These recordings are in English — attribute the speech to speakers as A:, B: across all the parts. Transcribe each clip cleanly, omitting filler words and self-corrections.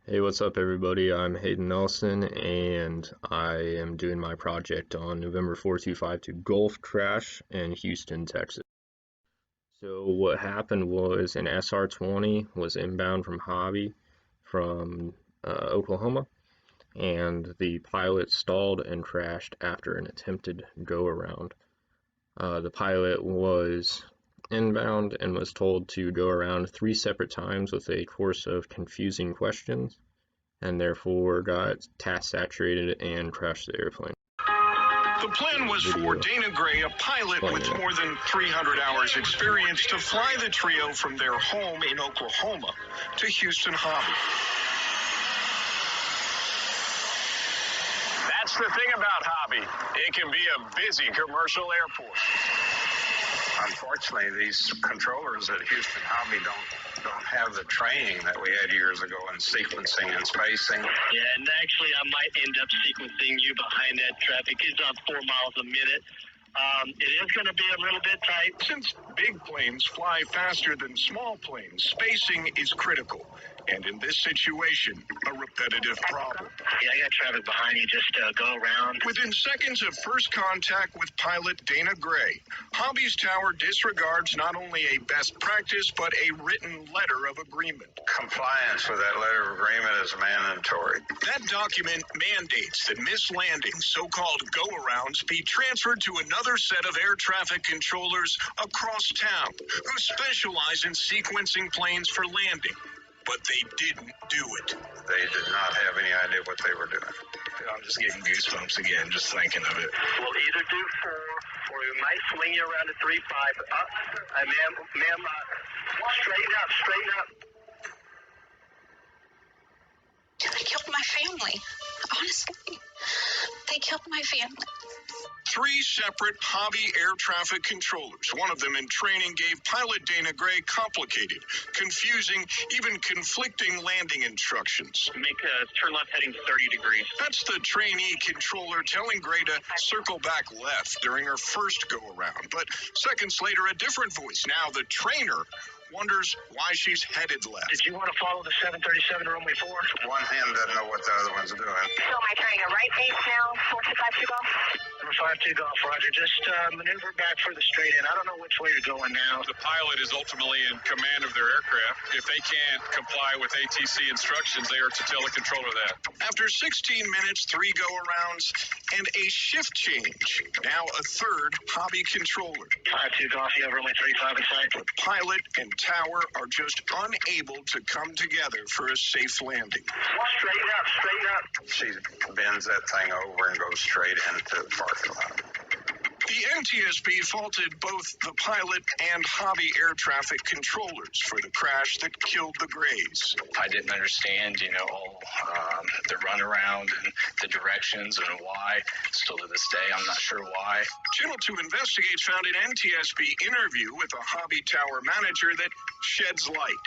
A: Hey, what's up everybody? I'm Hayden Nelson and I am doing my project on November 4252 Gulf crash in Houston, Texas. So what happened was an SR-20 was inbound from Hobby from Oklahoma, and the pilot stalled and crashed after an attempted go-around. The pilot was inbound and was told to go around 3 separate times with a course of confusing questions, and therefore got task saturated and crashed the airplane.
B: The plan was for Dana Gray, a pilot with more than 300 hours experience, to fly the trio from their home in Oklahoma to Houston Hobby.
C: That's the thing about Hobby. It can be a busy commercial airport.
D: Unfortunately, these controllers at Houston Hobby don't have the training that we had years ago in sequencing and spacing.
E: Yeah, and actually I might end up sequencing you behind that traffic. It's on 4 miles a minute. It is going to be a little bit tight.
B: Since big planes fly faster than small planes, spacing is critical. And in this situation, a repetitive problem.
E: Yeah, I got traffic behind you. Just go around.
B: Within seconds of first contact with pilot Dana Gray, Hobby's tower disregards not only a best practice, but a written letter of agreement.
D: Compliance with that letter of agreement is mandatory.
B: That document mandates that missed landings, so-called go-arounds, be transferred to another set of air traffic controllers across town who specialize in sequencing planes for landing. But they didn't do it.
D: They did not have any idea what they were doing.
B: I'm just getting goosebumps again, just thinking of it.
E: We'll either do 4, or we might swing you around to 3-5. Up, ma'am, straighten up.
F: They killed my family. Honestly, they killed my family.
B: 3 separate Hobby air traffic controllers, one of them in training, gave pilot Dana Gray complicated, confusing, even conflicting landing instructions.
E: Make a turn left heading 30 degrees.
B: That's the trainee controller telling Gray to circle back left during her first go-around. But seconds later, a different voice, now the trainer, wonders why she's headed left.
E: Did you want to follow the 737 runway 4?
D: One hand doesn't know what the other one's doing.
F: So am I turning a right base now, 4252 Golf?
E: Number 52 Golf, Roger. Just maneuver back for the straight in. I don't know which way you're going now.
C: The pilot is ultimately in command of their aircraft. If they can't comply with ATC instructions, they are to tell the controller that.
B: After 16 minutes, 3 go-arounds, and a shift change, now a third Hobby controller.
E: 52 Golf, you have runway 35 in sight.
B: The pilot and tower are just unable to come together for a safe landing.
E: Straighten up.
D: She bends that thing over and goes straight into the parking lot.
B: The NTSB faulted both the pilot and Hobby air traffic controllers for the crash that killed the Grays.
G: I didn't understand, the runaround and the directions and why. Still to this day, I'm not sure why.
B: Channel 2 Investigates found an NTSB interview with a Hobby tower manager that sheds light.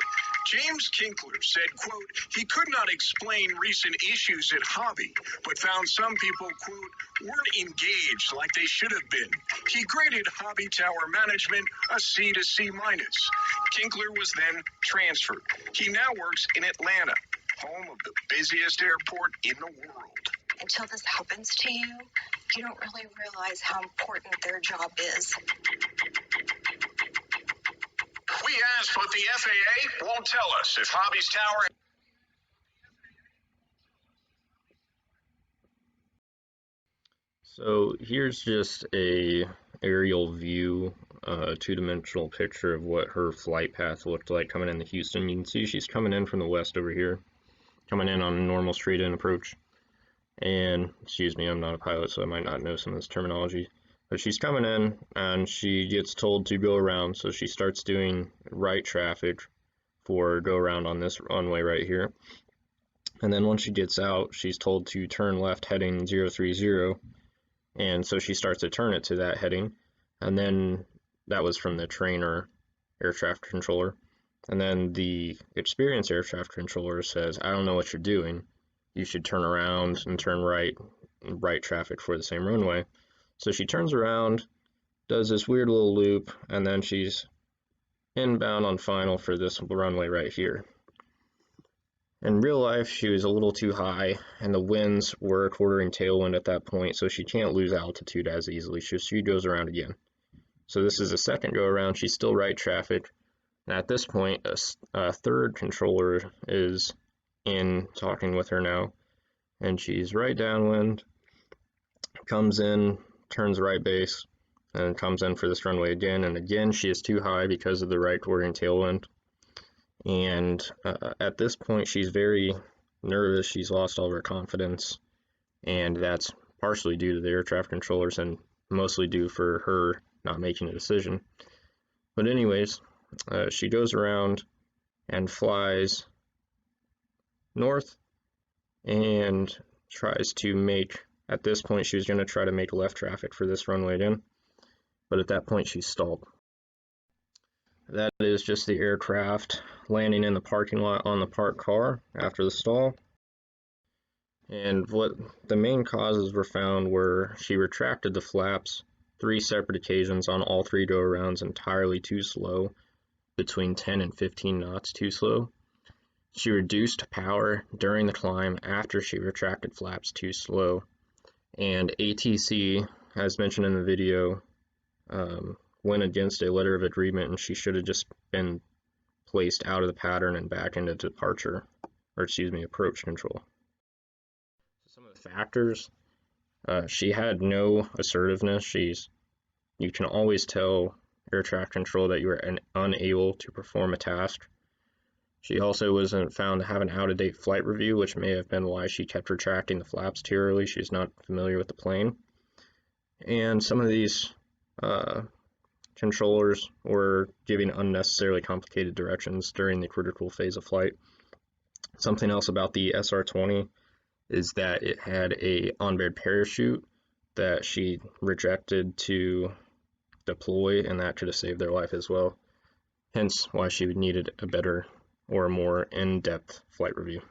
B: James Kinkler said, quote, he could not explain recent issues at Hobby, but found some people, quote, weren't engaged like they should have been. He graded Hobby tower management a C to C-. Kinkler was then transferred. He now works in Atlanta, home of the busiest airport in the world.
F: Until this happens to you, you don't really realize how important their job is.
B: We asked, but the FAA won't tell us if Hobby's tower...
A: So here's just a aerial view, two-dimensional picture of what her flight path looked like coming into Houston. You can see she's coming in from the west over here, coming in on a normal straight-in approach. And, excuse me, I'm not a pilot, so I might not know some of this terminology. But she's coming in, and she gets told to go around, so she starts doing right traffic for go around on this runway right here. And then once she gets out, she's told to turn left heading 030, and so she starts to turn it to that heading. And then that was from the trainer air traffic controller. And then the experienced air traffic controller says, I don't know what you're doing. You should turn around and turn right traffic for the same runway. So she turns around, does this weird little loop, and then she's inbound on final for this runway right here. In real life, she was a little too high, and the winds were a quartering tailwind at that point, so she can't lose altitude as easily. She goes around again. So this is a second go around. She's still right traffic. And at this point, a third controller is in talking with her now, and she's right downwind, comes in, turns right base, and comes in for this runway again. And again, she is too high because of the right quartering tailwind. And at this point, she's very nervous. She's lost all of her confidence, and that's partially due to the air traffic controllers and mostly due for her not making a decision. But anyways, she goes around and flies north and tries to make, at this point she was going to try to make left traffic for this runway again, but at that point she stalled. That is just the aircraft landing in the parking lot on the parked car after the stall. And what the main causes were found were she retracted the flaps 3 separate occasions on all 3 go-arounds entirely too slow, between 10 and 15 knots too slow. She reduced power during the climb after she retracted flaps too slow. And ATC, as mentioned in the video, went against a letter of agreement, and she should have just been placed out of the pattern and back into approach control. Some of the factors, she had no assertiveness. You can always tell air traffic control that you are unable to perform a task. She also wasn't found to have an out-of-date flight review, which may have been why she kept retracting the flaps too early. She's not familiar with the plane. And some of these controllers were giving unnecessarily complicated directions during the critical phase of flight. Something else about the SR-20 is that it had a onboard parachute that she rejected to deploy, and that could have saved their life as well. Hence why she needed a better or more in-depth flight review.